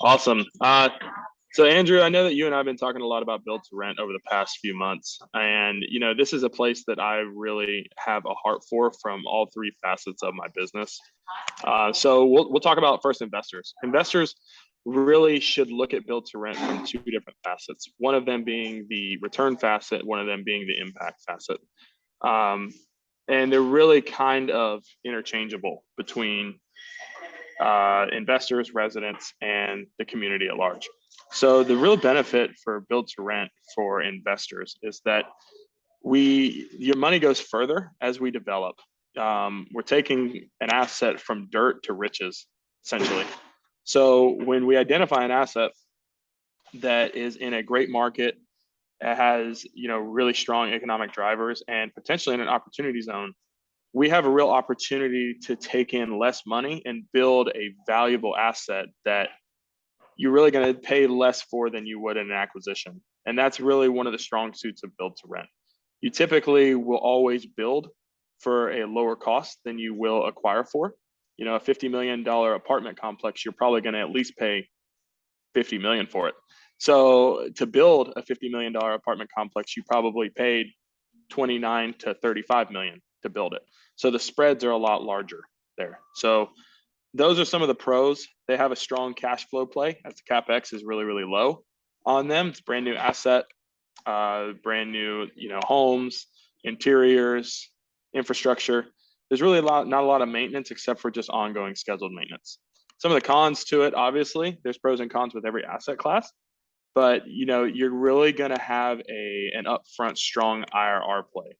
Awesome. So Andrew, I know that you and I have been talking a lot about build to rent over the past few months, and this is a place that I really have a heart for from all three facets of my business. So we'll talk about first investors. Investors really should look at build to rent from two different facets. One of them being the return facet, one of them being the impact facet. Um, and they're really kind of interchangeable between investors, residents, and the community at large. So the real benefit for build to rent for investors is that your money goes further as we develop. We're taking an asset from dirt to riches, essentially. So when we identify an asset that is in a great market, it has really strong economic drivers and potentially in an opportunity zone, we have a real opportunity to take in less money and build a valuable asset that you're really going to pay less for than you would in an acquisition. And that's really one of the strong suits of build to rent. You typically will always build for a lower cost than you will acquire for. A $50 million apartment complex, you're probably going to at least pay 50 million for it. So to build a $50 million apartment complex, you probably paid 29 to 35 million to build it. So the spreads are a lot larger there. So those are some of the pros. They have a strong cash flow play as the capex is really, really low on them. It's brand new asset, brand new, homes, interiors, infrastructure. There's really not a lot of maintenance except for just ongoing scheduled maintenance. Some of the cons to it, obviously, there's pros and cons with every asset class, but you're really going to have an upfront strong IRR play.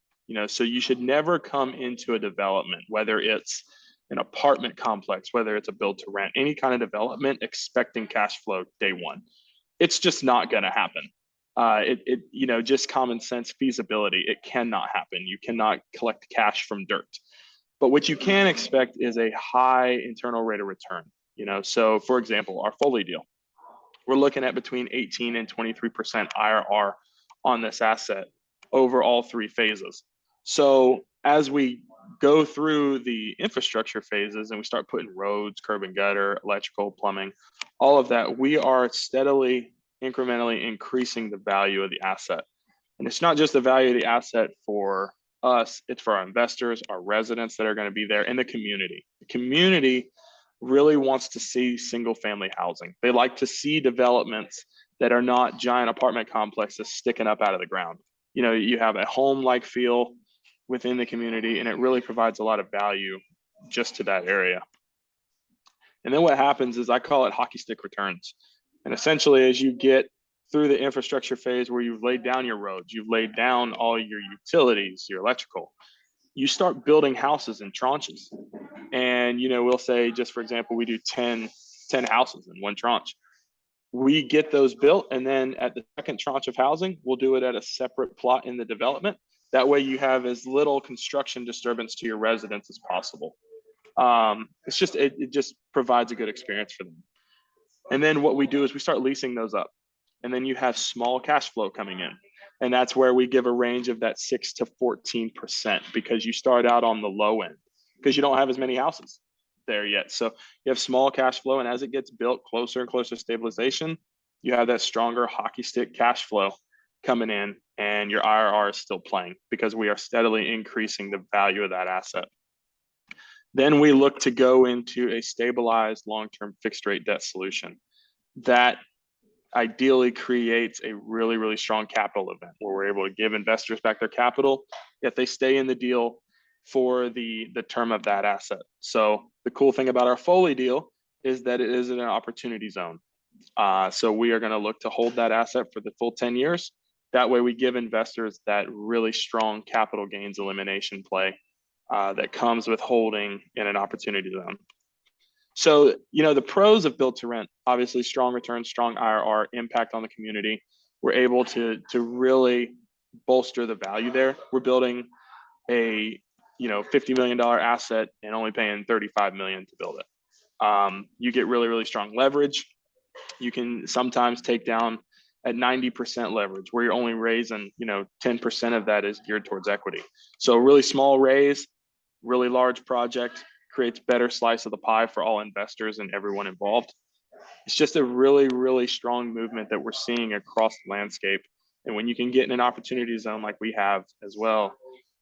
So you should never come into a development, whether it's an apartment complex, whether it's a build to rent, any kind of development, expecting cash flow day one. It's just not going to happen. Just common sense feasibility. It cannot happen. You cannot collect cash from dirt. But what you can expect is a high internal rate of return. So for example, our Foley deal, we're looking at between 18 and 23% IRR on this asset over all three phases. So as we go through the infrastructure phases and we start putting roads, curb and gutter, electrical, plumbing, all of that, we are steadily, incrementally increasing the value of the asset. And it's not just the value of the asset for us, it's for our investors, our residents that are going to be there, and the community. The community really wants to see single family housing. They like to see developments that are not giant apartment complexes sticking up out of the ground. You have a home-like feel within the community, and it really provides a lot of value just to that area. And then what happens is I call it hockey stick returns. And essentially, as you get through the infrastructure phase where you've laid down your roads, you've laid down all your utilities, your electrical, you start building houses in tranches. And, we'll say, just for example, we do 10 houses in one tranche. We get those built, and then at the second tranche of housing, we'll do it at a separate plot in the development. That way you have as little construction disturbance to your residents as possible. It just provides a good experience for them. And then what we do is we start leasing those up. And then you have small cash flow coming in. And that's where we give a range of that 6 to 14% because you start out on the low end because you don't have as many houses there yet. So you have small cash flow. And as it gets built closer and closer to stabilization, you have that stronger hockey stick cash flow coming in, and your IRR is still playing because we are steadily increasing the value of that asset. Then we look to go into a stabilized long-term fixed rate debt solution that ideally creates a really, really strong capital event where we're able to give investors back their capital, yet they stay in the deal for the term of that asset. So the cool thing about our Foley deal is that it is in an opportunity zone. So we are going to look to hold that asset for the full 10 years. That way we give investors that really strong capital gains elimination play that comes with holding in an opportunity zone. So, the pros of build to rent, obviously strong returns, strong IRR, impact on the community. We're able to really bolster the value there. We're building a, $50 million asset and only paying 35 million to build it. You get really, really strong leverage. You can sometimes take down at 90% leverage where you're only raising, 10% of that is geared towards equity. So really small raise, really large project creates better slice of the pie for all investors and everyone involved. It's just a really, really strong movement that we're seeing across the landscape. And when you can get in an opportunity zone like we have as well,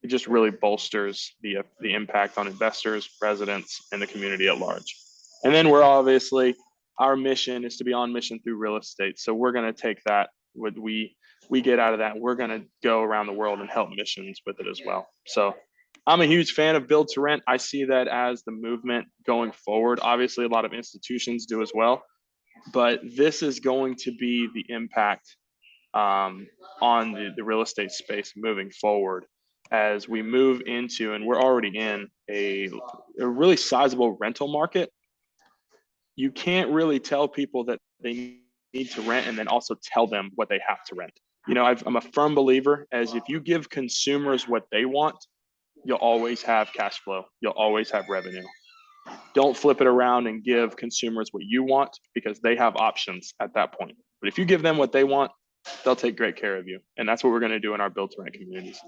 it just really bolsters the impact on investors, residents, and the community at large. And then we're obviously, our mission is to be on mission through real estate. So we're going to take that, what we get out of that, we're going to go around the world and help missions with it as well. So I'm a huge fan of build to rent. I see that as the movement going forward. Obviously, a lot of institutions do as well, but this is going to be the impact on the real estate space moving forward as we move into, and we're already in a really sizable rental market. You can't really tell people that they need to rent and then also tell them what they have to rent. You know, I'm a firm believer as if you give consumers what they want, you'll always have cash flow. You'll always have revenue. Don't flip it around and give consumers what you want because they have options at that point. But if you give them what they want, they'll take great care of you. And that's what we're going to do in our build to rent communities.